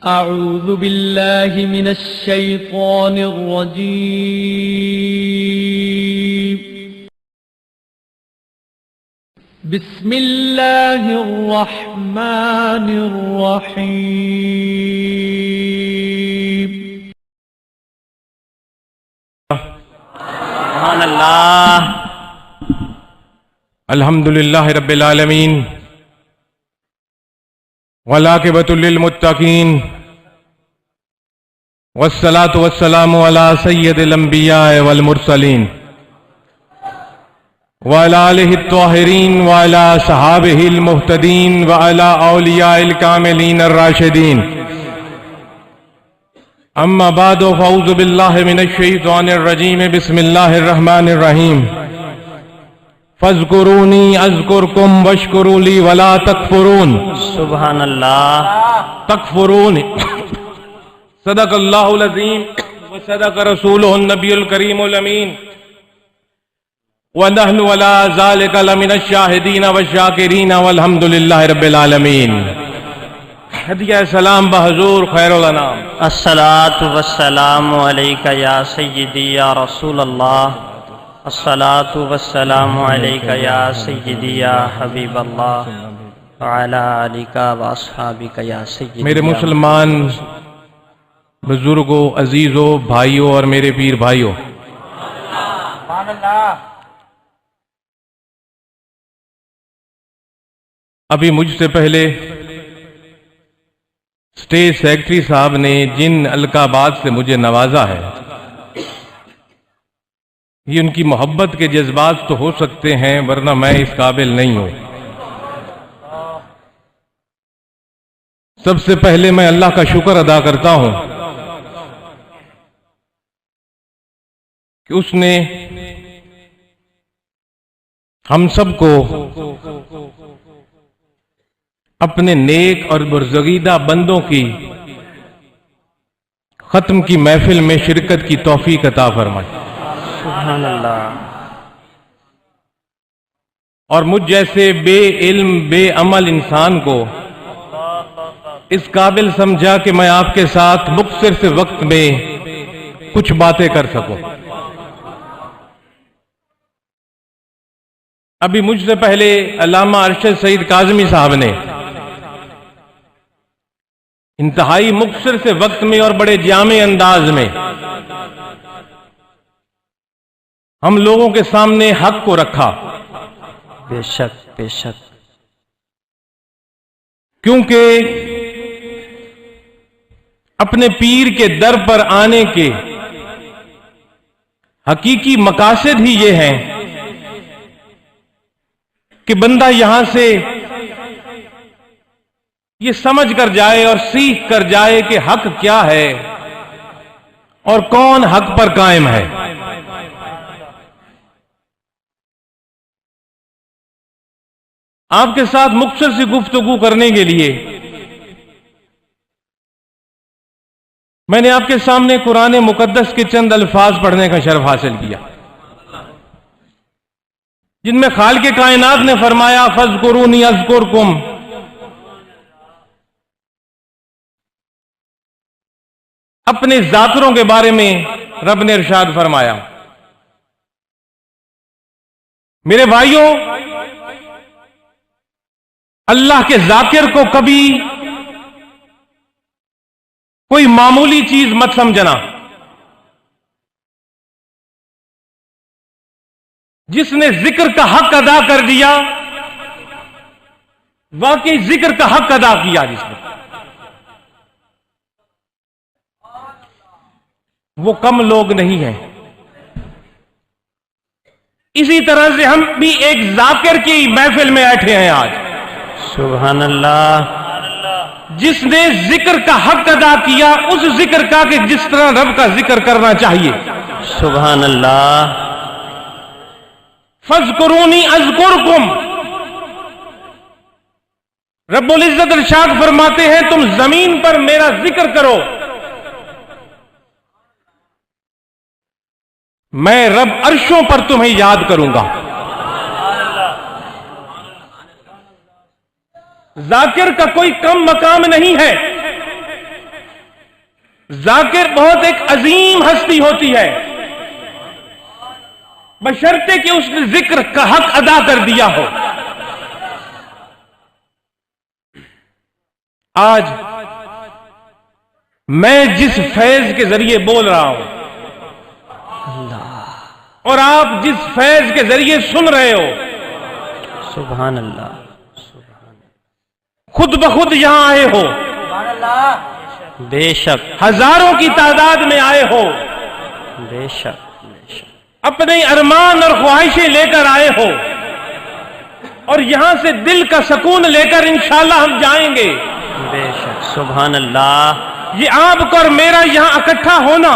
أعوذ بالله من الشيطان الرجيم. بسم الله الرحمن الرحيم. سبحان اللہ. الحمدللہ رب العالمین والعاقبۃ للمتقین والصلاۃ والسلام علی سید الانبیاء والمرسلین وعلی آلہ الطاہرین وعلی صحابہ المہتدین وعلی اولیاء الکاملین الراشدین. اما بعد فاعوذ باللہ من الشیطان الرجیم. بسم اللہ الرحمن الرحیم. فاذکرونی اذکرکم واشکروا لی ولا تکفرون. سبحان اللہ. تکفرون. صدق اللہ العظیم وصدق رسولہ النبی الکریم الامین ونحن علی ذلک لمن الشاہدین والشاکرین والحمد للہ رب العالمین. ہدیہ سلام بحضور خیر الانام. الصلاۃ والسلام علیک یا سیدی یا رسول اللہ. الصلاۃ والسلام علیک یا سیدی یا حبیب اللہ وعلی آلک واصحابک یا سیدی. میرے مسلمان بزرگوں، عزیزوں، بھائیوں اور میرے پیر بھائیوں، ابھی مجھ سے پہلے اسٹیج سیکرٹری صاحب نے جن القابات سے مجھے نوازا ہے، یہ ان کی محبت کے جذبات تو ہو سکتے ہیں، ورنہ میں اس قابل نہیں ہوں. سب سے پہلے میں اللہ کا شکر ادا کرتا ہوں کہ اس نے ہم سب کو اپنے نیک اور برزگیدہ بندوں کی ختم کی محفل میں شرکت کی توفیق عطا فرمائی. سبحان اللہ. اور مجھ جیسے بے علم بے عمل انسان کو اس قابل سمجھا کہ میں آپ کے ساتھ مختصر سے وقت میں کچھ باتیں کر سکوں. ابھی مجھ سے پہلے علامہ ارشد سعید کاظمی صاحب نے انتہائی مختصر سے وقت میں اور بڑے جامع انداز میں ہم لوگوں کے سامنے حق کو رکھا. بے شک بے شک. کیونکہ اپنے پیر کے در پر آنے کے حقیقی مقاصد ہی یہ ہیں کہ بندہ یہاں سے یہ سمجھ کر جائے اور سیکھ کر جائے کہ حق کیا ہے اور کون حق پر قائم ہے. آپ کے ساتھ مختصر سی گفتگو کرنے کے لیے میں نے آپ کے سامنے قرآن مقدس کے چند الفاظ پڑھنے کا شرف حاصل کیا، جن میں خالق کائنات نے فرمایا فاذکرونی اذکرکم. اپنے ذاکروں کے بارے میں رب نے ارشاد فرمایا. میرے بھائیوں، اللہ کے ذاکر کو کبھی کوئی معمولی چیز مت سمجھنا. جس نے ذکر کا حق ادا کر دیا، واقعی ذکر کا حق ادا کیا جس نے، وہ کم لوگ نہیں ہیں. اسی طرح سے ہم بھی ایک ذاکر کی محفل میں بیٹھے ہیں آج. سبحان اللہ. جس نے ذکر کا حق ادا کیا، اس ذکر کا کہ جس طرح رب کا ذکر کرنا چاہیے. سبحان اللہ. فاذکرونی اذکرکم. رب العزت ارشاد فرماتے ہیں تم زمین پر میرا ذکر کرو، میں رب عرشوں پر تمہیں یاد کروں گا. ذاکر کا کوئی کم مقام نہیں ہے. ذاکر بہت ایک عظیم ہستی ہوتی ہے، بشرطے کہ اس نے ذکر کا حق ادا کر دیا ہو۔ آج میں جس فیض کے ذریعے بول رہا ہوں اور آپ جس فیض کے ذریعے سن رہے ہو، سبحان اللہ، خود بخود یہاں آئے ہو، بے شک ہزاروں کی تعداد میں آئے ہو، بے شک بے شک، اپنے ارمان اور خواہشیں لے کر آئے ہو، اور یہاں سے دل کا سکون لے کر انشاءاللہ ہم جائیں گے۔ بے شک سبحان اللہ، یہ آپ کا اور میرا یہاں اکٹھا ہونا،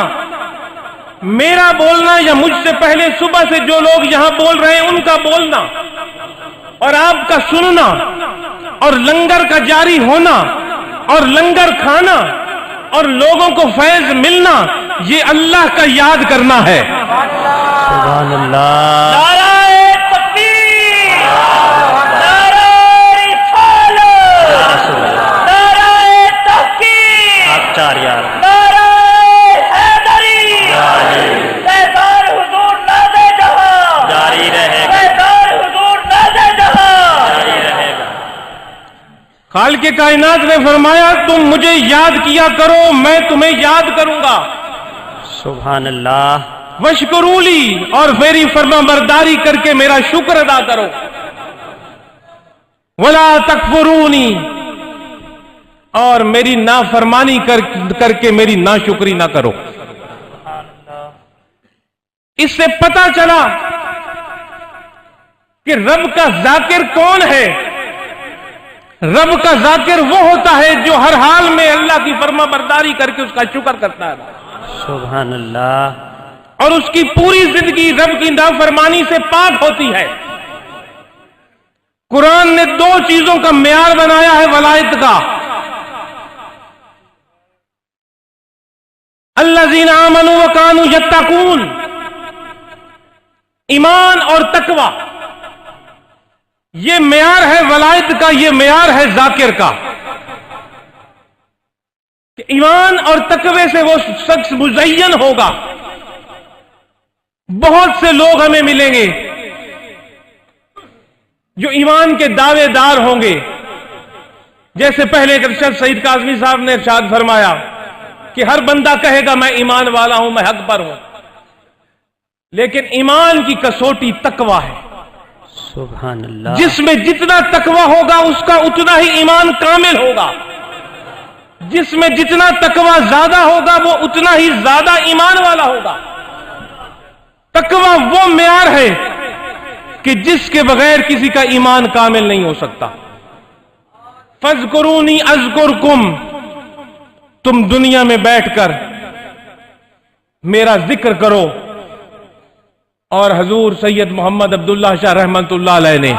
میرا بولنا یا مجھ سے پہلے صبح سے جو لوگ یہاں بول رہے ہیں ان کا بولنا اور آپ کا سننا اور لنگر کا جاری ہونا اور لنگر کھانا اور لوگوں کو فیض ملنا، یہ اللہ کا یاد کرنا ہے۔ سبحان اللہ، خالق کائنات نے فرمایا تم مجھے یاد کیا کرو، میں تمہیں یاد کروں گا۔ سبحان اللہ، وشکرولی، اور میری فرما برداری کر کے میرا شکر ادا کرو۔ ولا تکفرونی، اور میری نافرمانی کر کے میری ناشکری نہ کرو۔ اس سے پتہ چلا کہ رب کا ذاکر کون ہے۔ رب کا ذاکر وہ ہوتا ہے جو ہر حال میں اللہ کی فرما برداری کر کے اس کا شکر کرتا ہے، سبحان اللہ، اور اس کی پوری زندگی رب کی نافرمانی سے پاک ہوتی ہے۔ قرآن نے دو چیزوں کا معیار بنایا ہے ولایت کا، الذین آمنوا وکانوا یتقون، ایمان اور تقوی، یہ معیار ہے ولایت کا، یہ معیار ہے ذاکر کا، کہ ایمان اور تقوی سے وہ شخص مزین ہوگا۔ بہت سے لوگ ہمیں ملیں گے جو ایمان کے دعوے دار ہوں گے، جیسے پہلے ارشاد سعید کاظمی صاحب نے ارشاد فرمایا کہ ہر بندہ کہے گا میں ایمان والا ہوں، میں حق پر ہوں، لیکن ایمان کی کسوٹی تقوی ہے۔ سبحان اللہ، جس میں جتنا تقوی ہوگا اس کا اتنا ہی ایمان کامل ہوگا، جس میں جتنا تقوی زیادہ ہوگا وہ اتنا ہی زیادہ ایمان والا ہوگا۔ تقوی وہ معیار ہے کہ جس کے بغیر کسی کا ایمان کامل نہیں ہو سکتا۔ فاذکرونی اذکرکم، تم دنیا میں بیٹھ کر میرا ذکر کرو۔ اور حضور سید محمد عبداللہ شاہ رحمت اللہ علیہ نے،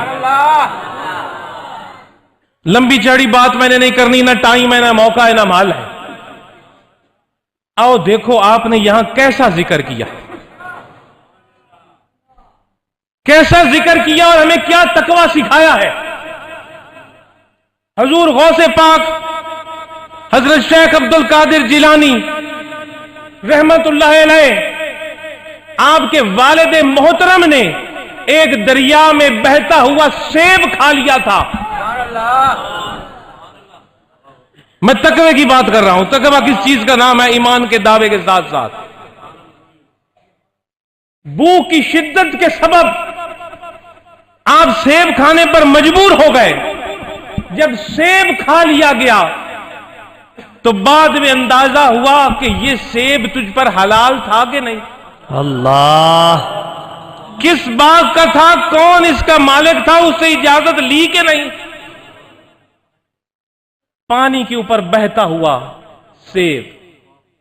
لمبی چڑی بات میں نے نہیں کرنی، نہ ٹائم ہے، نہ موقع ہے، نہ مال ہے۔ آؤ دیکھو آپ نے یہاں کیسا ذکر کیا، کیسا ذکر کیا اور ہمیں کیا تقوی سکھایا ہے۔ حضور غوث پاک حضرت شیخ عبد القادر جیلانی رحمت اللہ علیہ، آپ کے والد محترم نے ایک دریا میں بہتا ہوا سیب کھا لیا تھا۔ میں تقوی کی بات کر رہا ہوں۔ تقوی کس چیز کا نام ہے؟ ایمان کے دعوے کے ساتھ ساتھ بھوک کی شدت کے سبب آپ سیب کھانے پر مجبور ہو گئے۔ جب سیب کھا لیا گیا تو بعد میں اندازہ ہوا کہ یہ سیب تجھ پر حلال تھا کہ نہیں، اللہ، کس باغ کا تھا، کون اس کا مالک تھا، اس سے اجازت لی کہ نہیں۔ پانی کے اوپر بہتا ہوا سیب،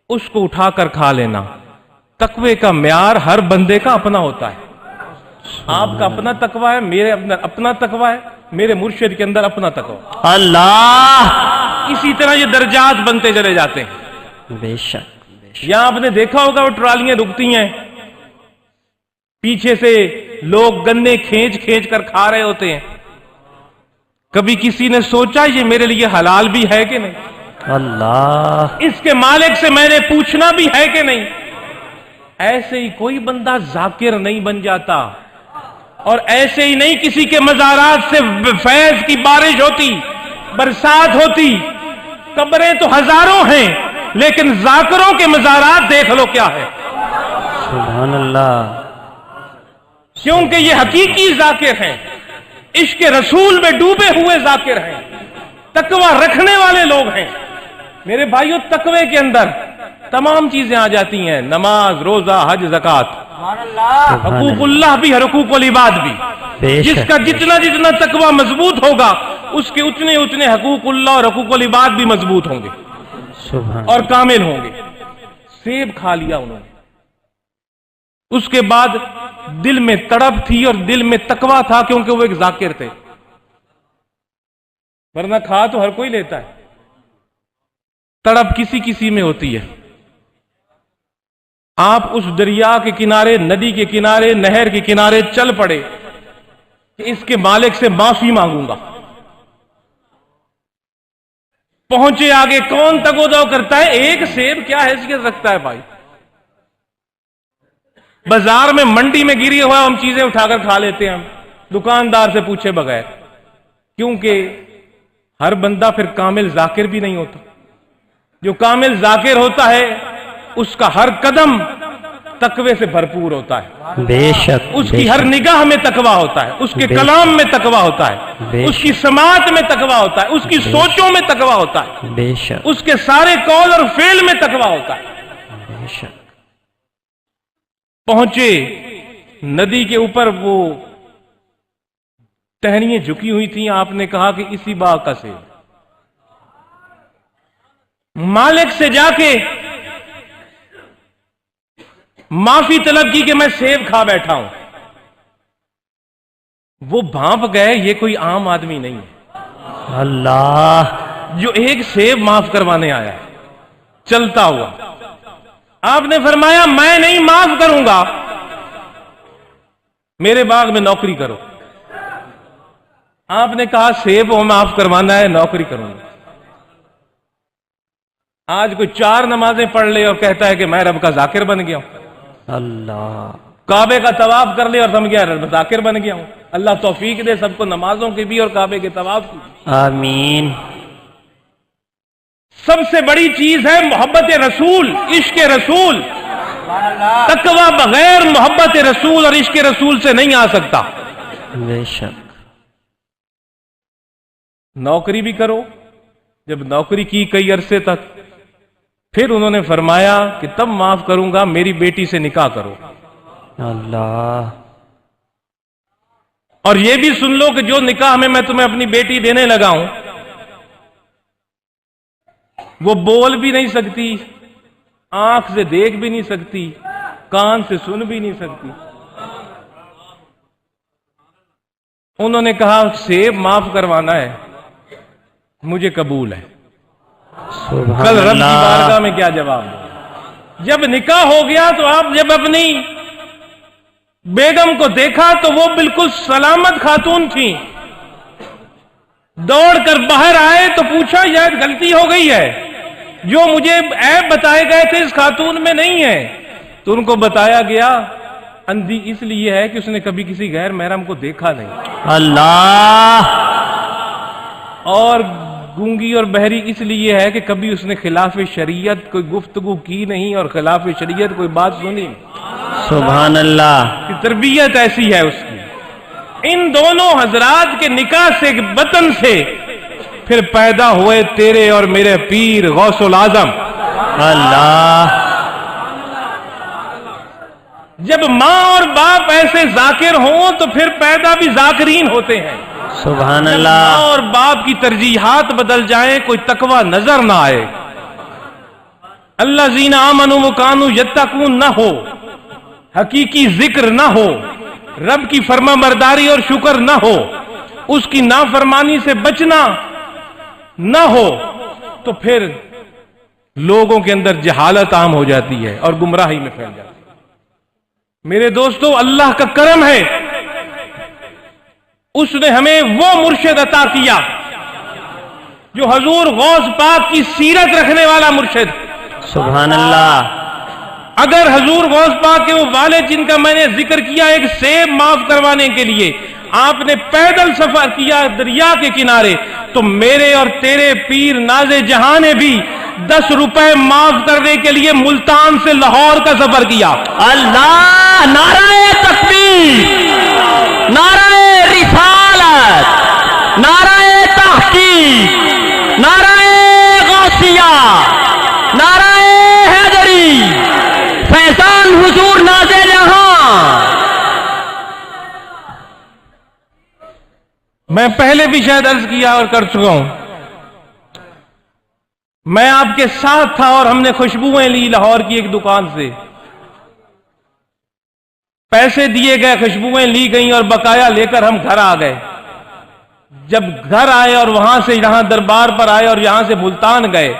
اس کو اٹھا کر کھا لینا۔ تقوی کا معیار ہر بندے کا اپنا ہوتا ہے۔ آپ کا اپنا تقوی ہے، میرے اپنا تقوی ہے، میرے مرشد کے اندر اپنا تقوی۔ اللہ، اسی طرح یہ درجات بنتے چلے جاتے ہیں۔ بے شک، یہاں آپ نے دیکھا ہوگا وہ ٹرالیاں رکتی ہیں، پیچھے سے لوگ گنے کھینچ کھینچ کر کھا رہے ہوتے ہیں۔ کبھی کسی نے سوچا یہ میرے لیے حلال بھی ہے کہ نہیں؟ اللہ، اس کے مالک سے میں نے پوچھنا بھی ہے کہ نہیں؟ ایسے ہی کوئی بندہ ذاکر نہیں بن جاتا، اور ایسے ہی نہیں کسی کے مزارات سے فیض کی بارش ہوتی، برسات ہوتی۔ قبریں تو ہزاروں ہیں، لیکن ذاکروں کے مزارات دیکھ لو کیا ہے۔ سبحان اللہ، کیونکہ یہ حقیقی ذاکر ہیں، عشق رسول میں ڈوبے ہوئے ذاکر ہیں، تقوی رکھنے والے لوگ ہیں۔ میرے بھائیو، تقوی کے اندر تمام چیزیں آ جاتی ہیں، نماز، روزہ، حج، زکوٰۃ، حقوق اللہ بھی، حقوق العباد بھی۔ جس کا جتنا جتنا تقوی مضبوط ہوگا، اس کے اتنے اتنے حقوق اللہ اور حقوق العباد بھی مضبوط ہوں گے اور کامل ہوں گے۔ سیب کھا لیا انہوں نے، اس کے بعد دل میں تڑپ تھی اور دل میں تقوی تھا، کیونکہ وہ ایک ذاکر تھے، ورنہ کھا تو ہر کوئی لیتا ہے، تڑپ کسی کسی میں ہوتی ہے۔ آپ اس دریا کے کنارے، ندی کے کنارے، نہر کے کنارے چل پڑے کہ اس کے مالک سے معافی مانگوں گا۔ پہنچے آگے، کون تگودو کرتا ہے؟ ایک سیب کیا حیثیت رکھتا ہے بھائی؟ بازار میں، منڈی میں گری ہوا ہم چیزیں اٹھا کر کھا لیتے ہیں، ہم دکاندار سے پوچھے بغیر، کیونکہ ہر بندہ پھر کامل ذاکر بھی نہیں ہوتا۔ جو کامل ذاکر ہوتا ہے، اس کا ہر قدم تقوی سے بھرپور ہوتا ہے، بے شک، اس کی ہر نگاہ میں تقوی ہوتا ہے، اس کے کلام میں تقوی ہوتا ہے، اس کی سماعت میں تقوی ہوتا ہے، اس کی سوچوں میں تقوی ہوتا ہے، بے شک، اس کے سارے قول اور فعل میں تقوی ہوتا ہے۔ بے شک۔ پہنچے ندی کے اوپر، وہ ٹہنیاں جھکی ہوئی تھیں، آپ نے کہا کہ اسی باغ کا سیب۔ مالک سے جا کے معافی طلب کی کہ میں سیب کھا بیٹھا ہوں۔ وہ بھانپ گئے، یہ کوئی عام آدمی نہیں ہے، اللہ، جو ایک سیب معاف کروانے آیا ہے چلتا ہوا۔ آپ نے فرمایا میں نہیں معاف کروں گا، میرے باغ میں نوکری کرو۔ آپ نے کہا سیب وہ معاف کروانا ہے، نوکری کروں گا۔ آج کوئی 4 نمازیں پڑھ لے اور کہتا ہے کہ میں رب کا ذاکر بن گیا ہوں، اللہ، کعبے کا طواف کر لے اور سمجھ گیا رب ذاکر بن گیا ہوں۔ اللہ توفیق دے سب کو نمازوں کی بھی اور کعبے کے طواف کی بھی۔ آمین۔ سب سے بڑی چیز ہے محبت رسول، عشق رسول۔ تقوی بغیر محبت رسول اور عشق رسول سے نہیں آ سکتا۔ بے شک۔ نوکری بھی کرو، جب نوکری کی کئی عرصے تک، پھر انہوں نے فرمایا کہ تب معاف کروں گا، میری بیٹی سے نکاح کرو۔ اللہ، اور یہ بھی سن لو کہ جو نکاح میں تمہیں اپنی بیٹی دینے لگا ہوں، وہ بول بھی نہیں سکتی، آنکھ سے دیکھ بھی نہیں سکتی، کان سے سن بھی نہیں سکتی۔ انہوں نے کہا سیب معاف کروانا ہے، مجھے قبول ہے۔ سبحان کل رب کی اللہ، بارگاہ میں کیا جواب دیں؟ جب نکاح ہو گیا تو آپ جب اپنی بیگم کو دیکھا تو وہ بالکل سلامت خاتون تھیں، دوڑ کر باہر آئے تو پوچھا یہ غلطی ہو گئی ہے، جو مجھے عیب بتائے گئے تھے اس خاتون میں نہیں ہے۔ تو ان کو بتایا گیا اندھی اس لیے ہے کہ اس نے کبھی کسی غیر محرم کو دیکھا نہیں، اللہ، اور گونگی اور بہری اس لیے ہے کہ کبھی اس نے خلاف شریعت کوئی گفتگو کی نہیں اور خلاف شریعت کوئی بات سنی نہیں۔ سبحان اللہ، کہ تربیت ایسی ہے اس کی۔ ان دونوں حضرات کے نکاح سے، وطن سے پھر پیدا ہوئے تیرے اور میرے پیر غوث العظم۔ اللہ، جب ماں اور باپ ایسے ذاکر ہوں تو پھر پیدا بھی ذاکرین ہوتے ہیں۔ سبحان جب اللہ، ماں اور باپ کی ترجیحات بدل جائیں، کوئی تقوی نظر نہ آئے، الذین آمنوا وکانوا یتقون نہ ہو، حقیقی ذکر نہ ہو، رب کی فرما برداری اور شکر نہ ہو، اس کی نافرمانی سے بچنا نہ ہو، تو پھر لوگوں کے اندر جہالت عام ہو جاتی ہے اور گمراہی میں پھیل جاتی ہے۔ میرے دوستو، اللہ کا کرم ہے، اس نے ہمیں وہ مرشد عطا کیا جو حضور غوث پاک کی سیرت رکھنے والا مرشد. سبحان اللہ. اگر حضور غوث پاک کے وہ والد جن کا میں نے ذکر کیا ایک سیب معاف کروانے کے لیے آپ نے پیدل سفر کیا دریا کے کنارے، تو میرے اور تیرے پیر ناز جہاں نے بھی 10 روپے معاف کرنے کے لیے ملتان سے لاہور کا سفر کیا. اللہ. نعرہ تکبیر، نعرہ رسالت، نعرہ تحقیق، نعرہ غوثیہ، نعرہ حیدری، فیضان حضور ناز جہاں. میں پہلے بھی شاید عرض کیا اور کر چکا ہوں، میں آپ کے ساتھ تھا اور ہم نے خوشبوئیں لی لاہور کی ایک دکان سے. پیسے دیے گئے، خوشبوئیں لی گئیں اور بقایا لے کر ہم گھر آ گئے. جب گھر آئے اور وہاں سے یہاں دربار پر آئے اور یہاں سے ملتان گئے،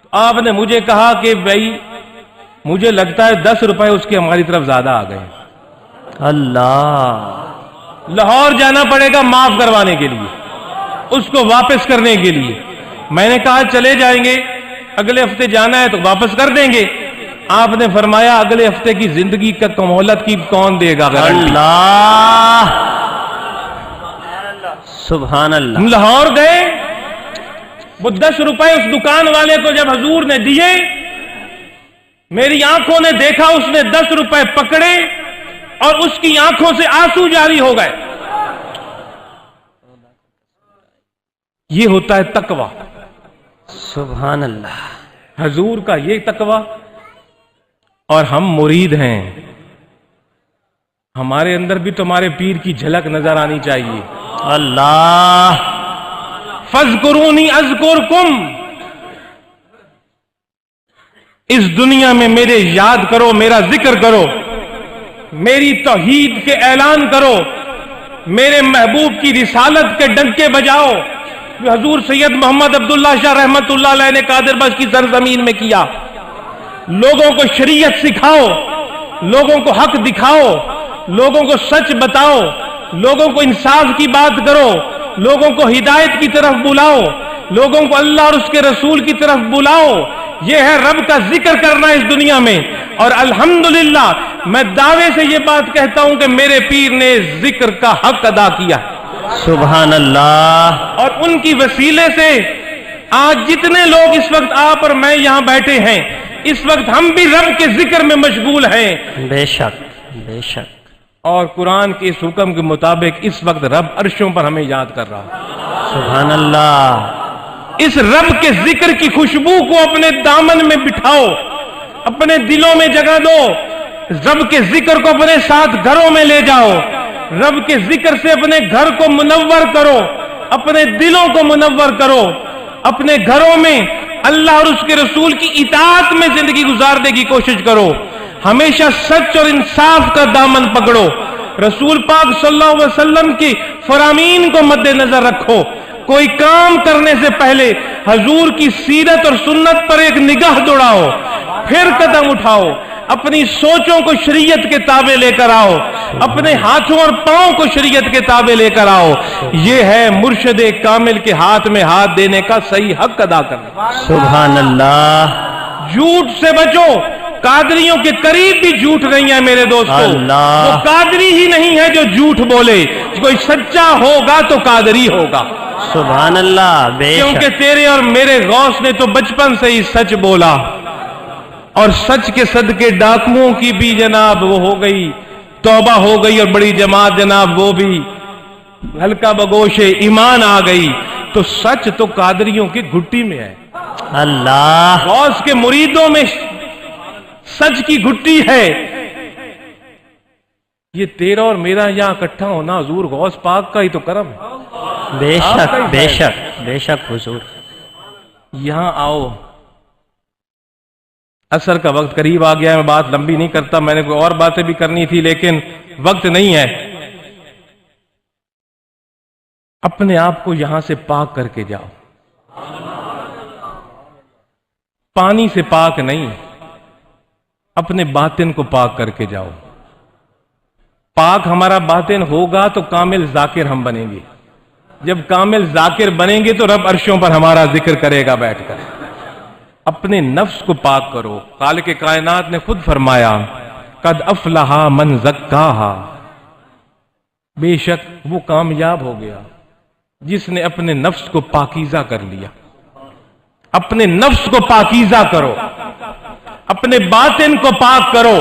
تو آپ نے مجھے کہا کہ بھائی مجھے لگتا ہے 10 روپے اس کے ہماری طرف زیادہ آ گئے. اللہ. لاہور جانا پڑے گا معاف کروانے کے لیے، اس کو واپس کرنے کے لیے. میں نے کہا چلے جائیں گے، اگلے ہفتے جانا ہے تو واپس کر دیں گے. آپ نے فرمایا اگلے ہفتے کی زندگی کا مہلت کی کون دے گا؟ اللہ. سبحان اللہ. ہم لاہور گئے، وہ 10 روپے اس دکان والے کو جب حضور نے دیے، میری آنکھوں نے دیکھا اس نے 10 روپے پکڑے اور اس کی آنکھوں سے آنسو جاری ہو گئے. یہ ہوتا ہے تقوی. سبحان اللہ. حضور کا یہ تقوی. اور ہم مرید ہیں، ہمارے اندر بھی تمہارے پیر کی جھلک نظر آنی چاہیے. اللہ. فاذکرونی اذکرکم. اس دنیا میں میرے یاد کرو، میرا ذکر کرو، میری توحید کے اعلان کرو، میرے محبوب کی رسالت کے ڈنکے بجاؤ جو حضور سید محمد عبداللہ شاہ رحمت اللہ علیہ نے قادر بخش کی سرزمین میں کیا. لوگوں کو شریعت سکھاؤ، لوگوں کو حق دکھاؤ، لوگوں کو سچ بتاؤ، لوگوں کو انصاف کی بات کرو، لوگوں کو ہدایت کی طرف بلاؤ، لوگوں کو اللہ اور اس کے رسول کی طرف بلاؤ. یہ ہے رب کا ذکر کرنا اس دنیا میں. اور الحمدللہ میں دعوے سے یہ بات کہتا ہوں کہ میرے پیر نے ذکر کا حق ادا کیا. سبحان اللہ. اور ان کی وسیلے سے آج جتنے لوگ اس وقت آپ اور میں یہاں بیٹھے ہیں، اس وقت ہم بھی رب کے ذکر میں مشغول ہیں. بے شک بے شک. اور قرآن کے اس حکم کے مطابق اس وقت رب عرشوں پر ہمیں یاد کر رہا ہے. سبحان اللہ. اس رب کے ذکر کی خوشبو کو اپنے دامن میں بٹھاؤ، اپنے دلوں میں جگہ دو. رب کے ذکر کو اپنے ساتھ گھروں میں لے جاؤ. رب کے ذکر سے اپنے گھر کو منور کرو، اپنے دلوں کو منور کرو. اپنے گھروں میں اللہ اور اس کے رسول کی اطاعت میں زندگی گزارنے کی کوشش کرو. ہمیشہ سچ اور انصاف کا دامن پکڑو. رسول پاک صلی اللہ علیہ وسلم کی فرامین کو مد نظر رکھو. کوئی کام کرنے سے پہلے حضور کی سیرت اور سنت پر ایک نگاہ دوڑاؤ، پھر قدم اٹھاؤ. اپنی سوچوں کو شریعت کے تابع لے کر آؤ، اپنے ہاتھوں اور پاؤں کو شریعت کے تابع لے کر آؤ. یہ ہے مرشد کامل کے ہاتھ میں ہاتھ دینے کا صحیح حق ادا کرنا. سبحان اللہ. جھوٹ سے بچو. قادریوں کے قریب بھی جھوٹ نہیں ہے میرے دوستو. اللہ. وہ قادری ہی نہیں ہے جو جھوٹ بولے. کوئی سچا ہوگا تو قادری ہوگا. سبحان اللہ. بے شک. کیونکہ تیرے اور میرے غوث نے تو بچپن سے ہی سچ بولا، اور سچ کے صدقے ڈاکوؤں کی بھی جناب وہ ہو گئی، توبہ ہو گئی، اور بڑی جماعت جناب وہ بھی ہلکا بگوش ایمان آ گئی. تو سچ تو قادریوں کی گھٹی میں ہے. اللہ. غوث کے مریدوں میں سچ کی گھٹی ہے. یہ تیرا اور میرا یہاں اکٹھا ہونا حضور غوث پاک کا ہی تو کرم ہے. بے شک بے شک بے شک حضور. یہاں آؤ. عصر کا وقت قریب آ گیا ہے، میں بات لمبی نہیں کرتا. میں نے کوئی اور باتیں بھی کرنی تھی لیکن وقت نہیں ہے. اپنے آپ کو یہاں سے پاک کر کے جاؤ. پانی سے پاک نہیں، اپنے باطن کو پاک کر کے جاؤ. پاک ہمارا باطن ہوگا تو کامل ذاکر ہم بنیں گے. جب کامل ذاکر بنیں گے تو رب عرشوں پر ہمارا ذکر کرے گا بیٹھ کر. اپنے نفس کو پاک کرو. خالق کائنات نے خود فرمایا قد افلح من زکاہا، بے شک وہ کامیاب ہو گیا جس نے اپنے نفس کو پاکیزہ کر لیا. اپنے نفس کو پاکیزہ کرو، اپنے باطن کو پاک کرو،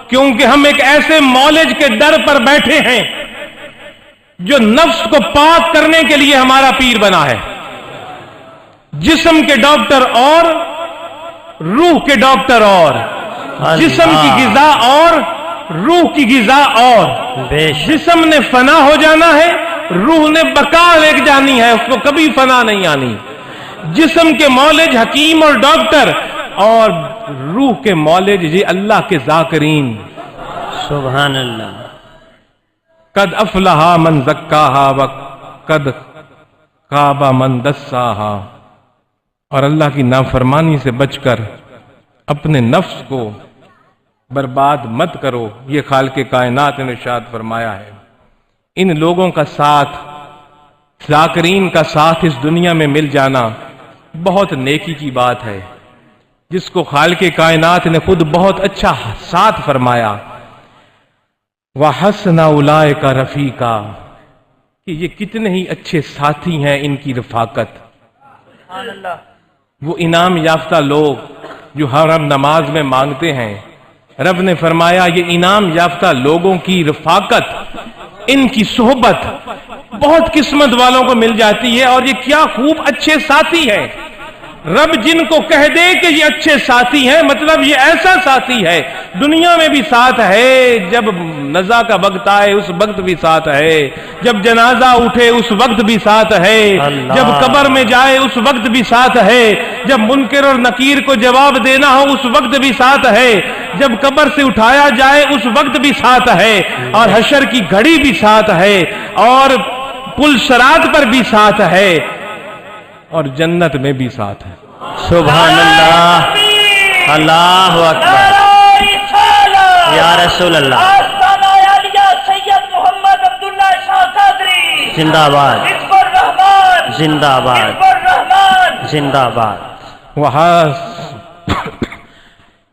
کیونکہ ہم ایک ایسے مولج کے در پر بیٹھے ہیں جو نفس کو پاک کرنے کے لیے ہمارا پیر بنا ہے. جسم کے ڈاکٹر اور روح کے ڈاکٹر اور، جسم کی غذا اور روح کی غذا اور. جسم نے فنا ہو جانا ہے، روح نے بقا لے جانی ہے، اس کو کبھی فنا نہیں آنی. جسم کے مولج حکیم اور ڈاکٹر، اور روح کے مولج جی اللہ کے ذاکرین. سبحان اللہ. قد افلح من زکاہا وقد خاب من دساہا. اور اللہ کی نافرمانی سے بچ کر اپنے نفس کو برباد مت کرو. یہ خالق کائنات نے ارشاد فرمایا ہے. ان لوگوں کا ساتھ، ذاکرین کا ساتھ اس دنیا میں مل جانا بہت نیکی کی بات ہے، جس کو خالق کائنات نے خود بہت اچھا ساتھ فرمایا. وَحَسْنَ أُولَئِكَ رَفِيقًا، کہ یہ کتنے ہی اچھے ساتھی ہیں ان کی رفاقت. وہ انعام یافتہ لوگ جو ہر نماز میں مانگتے ہیں، رب نے فرمایا یہ انعام یافتہ لوگوں کی رفاقت، ان کی صحبت بہت قسمت والوں کو مل جاتی ہے. اور یہ کیا خوب اچھے ساتھی ہیں. رب جن کو کہہ دے کہ یہ اچھے ساتھی ہیں، مطلب یہ ایسا ساتھی ہے دنیا میں بھی ساتھ ہے، جب نزا کا وقت آئے اس وقت بھی ساتھ ہے، جب جنازہ اٹھے اس وقت بھی ساتھ ہے، جب قبر میں جائے اس وقت بھی ساتھ ہے، جب منکر اور نکیر کو جواب دینا ہو اس وقت بھی ساتھ ہے، جب قبر سے اٹھایا جائے اس وقت بھی ساتھ ہے، اور حشر کی گھڑی بھی ساتھ ہے، اور پل صراط پر بھی ساتھ ہے، اور جنت میں بھی ساتھ ہے. سبحان اللہ. اللہ اکبر. یا رسول اللہ. زندہ باد، زندہ باد، زندہ باد. وہاں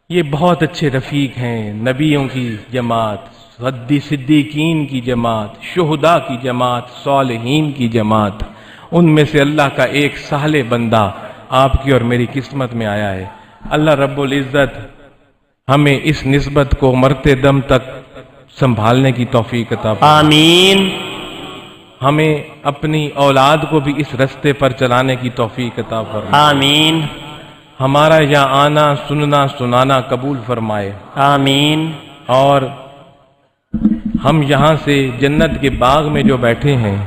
یہ بہت اچھے رفیق ہیں. نبیوں کی جماعت، صدیقین کی جماعت، شہداء کی جماعت، صالحین کی جماعت. ان میں سے اللہ کا ایک صالح بندہ آپ کی اور میری قسمت میں آیا ہے. اللہ رب العزت ہمیں اس نسبت کو مرتے دم تک سنبھالنے کی توفیق عطا فرمائے. آمین. ہمیں اپنی اولاد کو بھی اس رستے پر چلانے کی توفیق عطا فرمائے. آمین. ہمارا یہاں آنا، سننا، سنانا قبول فرمائے. آمین. اور ہم یہاں سے جنت کے باغ میں جو بیٹھے ہیں،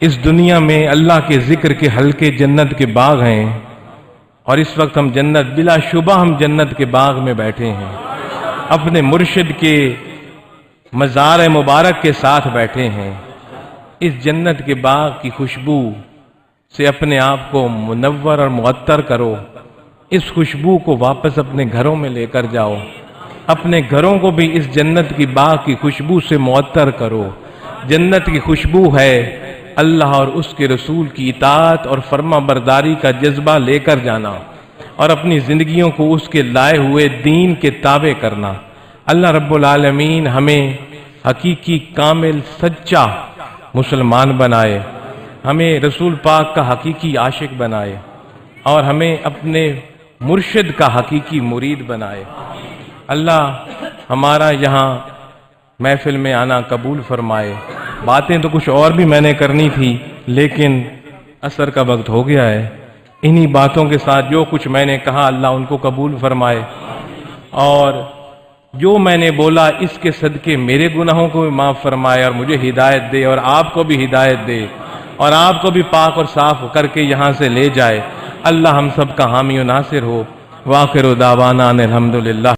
اس دنیا میں اللہ کے ذکر کے حلقے جنت کے باغ ہیں، اور اس وقت ہم جنت، بلا شبہ ہم جنت کے باغ میں بیٹھے ہیں، اپنے مرشد کے مزار مبارک کے ساتھ بیٹھے ہیں. اس جنت کے باغ کی خوشبو سے اپنے آپ کو منور اور معطر کرو. اس خوشبو کو واپس اپنے گھروں میں لے کر جاؤ. اپنے گھروں کو بھی اس جنت کی باغ کی خوشبو سے معطر کرو. جنت کی خوشبو ہے اللہ اور اس کے رسول کی اطاعت اور فرما برداری کا جذبہ لے کر جانا، اور اپنی زندگیوں کو اس کے لائے ہوئے دین کے تابع کرنا. اللہ رب العالمین ہمیں حقیقی کامل سچا مسلمان بنائے، ہمیں رسول پاک کا حقیقی عاشق بنائے، اور ہمیں اپنے مرشد کا حقیقی مرید بنائے. اللہ ہمارا یہاں محفل میں آنا قبول فرمائے. باتیں تو کچھ اور بھی میں نے کرنی تھی، لیکن عصر کا وقت ہو گیا ہے. انہی باتوں کے ساتھ جو کچھ میں نے کہا اللہ ان کو قبول فرمائے، اور جو میں نے بولا اس کے صدقے میرے گناہوں کو بھی معاف فرمائے، اور مجھے ہدایت دے، اور آپ کو بھی ہدایت دے، اور آپ کو بھی پاک اور صاف کر کے یہاں سے لے جائے. اللہ ہم سب کا حامی و ناصر ہو. وآخر دعوانا ان الحمدللہ